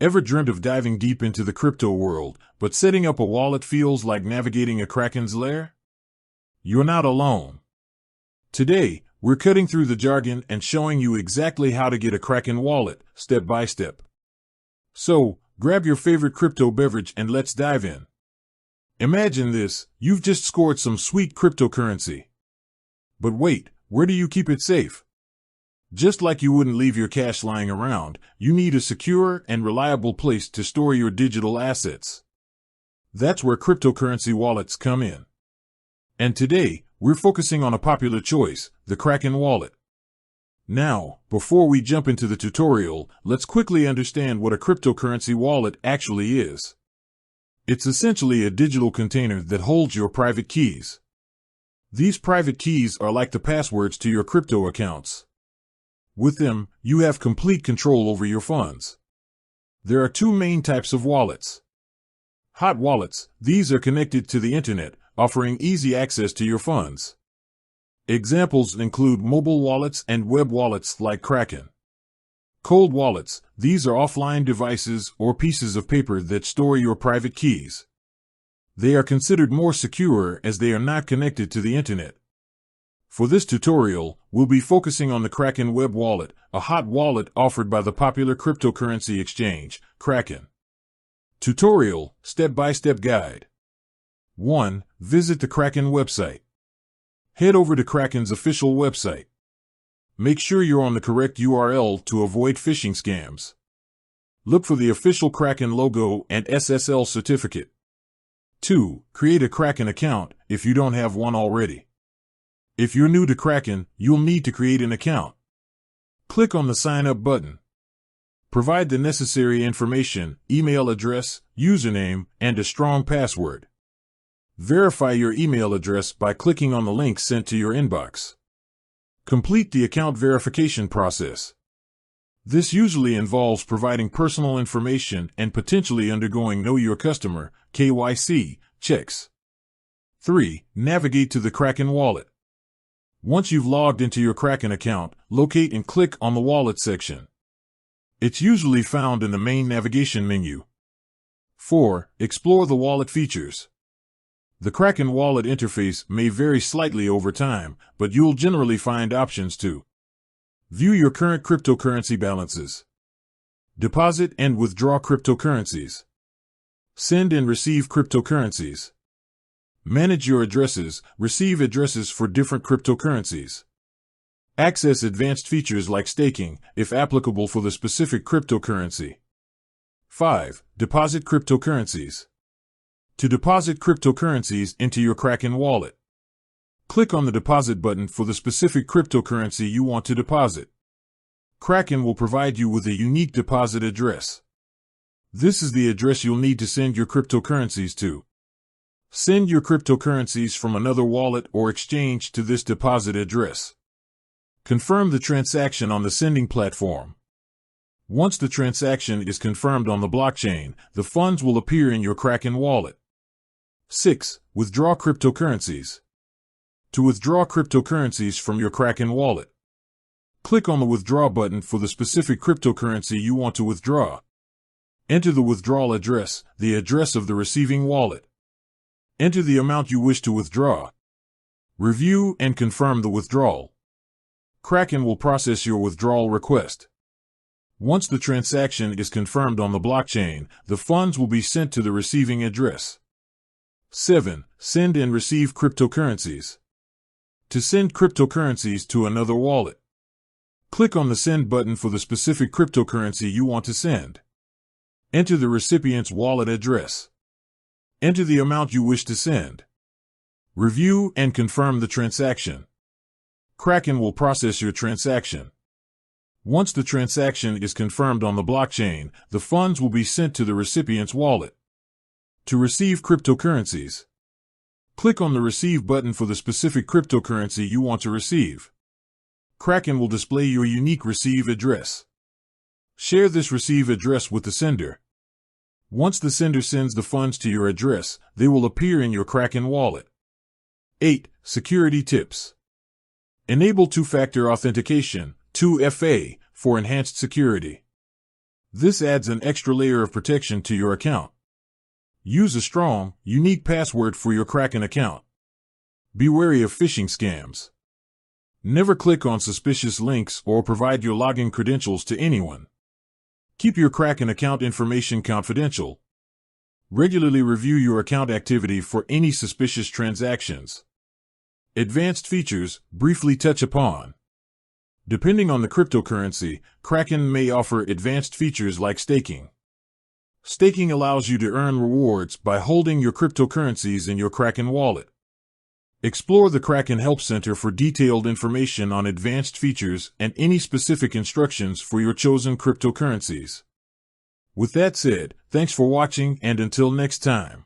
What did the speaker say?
Ever dreamt of diving deep into the crypto world, but setting up a wallet feels like navigating a Kraken's lair? You're not alone. Today, we're cutting through the jargon and showing you exactly how to get a Kraken wallet, step by step. So, grab your favorite crypto beverage and let's dive in. Imagine this, you've just scored some sweet cryptocurrency. But wait, where do you keep it safe? Just like you wouldn't leave your cash lying around, you need a secure and reliable place to store your digital assets. That's where cryptocurrency wallets come in. And today, we're focusing on a popular choice, the Kraken wallet. Now, before we jump into the tutorial, let's quickly understand what a cryptocurrency wallet actually is. It's essentially a digital container that holds your private keys. These private keys are like the passwords to your crypto accounts. With them, you have complete control over your funds. There are two main types of wallets. Hot wallets, these are connected to the internet, offering easy access to your funds. Examples include mobile wallets and web wallets like Kraken. Cold wallets, these are offline devices or pieces of paper that store your private keys. They are considered more secure as they are not connected to the internet. For this tutorial, we'll be focusing on the Kraken web wallet, a hot wallet offered by the popular cryptocurrency exchange, Kraken. Tutorial, step-by-step guide. 1. Visit the Kraken website. Head over to Kraken's official website. Make sure you're on the correct URL to avoid phishing scams. Look for the official Kraken logo and SSL certificate. 2. Create a Kraken account if you don't have one already. If you're new to Kraken, you'll need to create an account. Click on the Sign Up button. Provide the necessary information, email address, username, and a strong password. Verify your email address by clicking on the link sent to your inbox. Complete the account verification process. This usually involves providing personal information and potentially undergoing Know Your Customer, KYC, checks. 3. Navigate to the Kraken wallet. Once you've logged into your Kraken account, locate and click on the Wallet section. It's usually found in the main navigation menu. 4. Explore the wallet features. The Kraken wallet interface may vary slightly over time, but you'll generally find options to view your current cryptocurrency balances, deposit and withdraw cryptocurrencies, send and receive cryptocurrencies, manage your addresses, receive addresses for different cryptocurrencies. Access advanced features like staking, if applicable for the specific cryptocurrency. 5. Deposit cryptocurrencies. To deposit cryptocurrencies into your Kraken wallet, click on the deposit button for the specific cryptocurrency you want to deposit. Kraken will provide you with a unique deposit address. This is the address you'll need to send your cryptocurrencies to. Send your cryptocurrencies from another wallet or exchange to this deposit address. Confirm the transaction on the sending platform. Once the transaction is confirmed on the blockchain, the funds will appear in your Kraken wallet. 6. Withdraw cryptocurrencies. To withdraw cryptocurrencies from your Kraken wallet, click on the Withdraw button for the specific cryptocurrency you want to withdraw. Enter the withdrawal address, the address of the receiving wallet. Enter the amount you wish to withdraw. Review and confirm the withdrawal. Kraken will process your withdrawal request. Once the transaction is confirmed on the blockchain, the funds will be sent to the receiving address. 7. Send and receive cryptocurrencies. To send cryptocurrencies to another wallet, click on the Send button for the specific cryptocurrency you want to send. Enter the recipient's wallet address. Enter the amount you wish to send. Review and confirm the transaction. Kraken will process your transaction. Once the transaction is confirmed on the blockchain, the funds will be sent to the recipient's wallet. To receive cryptocurrencies, click on the Receive button for the specific cryptocurrency you want to receive. Kraken will display your unique receive address. Share this receive address with the sender. Once the sender sends the funds to your address, they will appear in your Kraken wallet. 8. Security tips. Enable two-factor authentication, 2FA, for enhanced security. This adds an extra layer of protection to your account. Use a strong, unique password for your Kraken account. Be wary of phishing scams. Never click on suspicious links or provide your login credentials to anyone. Keep your Kraken account information confidential. Regularly review your account activity for any suspicious transactions. Advanced features, briefly touch upon. Depending on the cryptocurrency, Kraken may offer advanced features like staking. Staking allows you to earn rewards by holding your cryptocurrencies in your Kraken wallet. Explore the Kraken Help Center for detailed information on advanced features and any specific instructions for your chosen cryptocurrencies. With that said, thanks for watching, and until next time.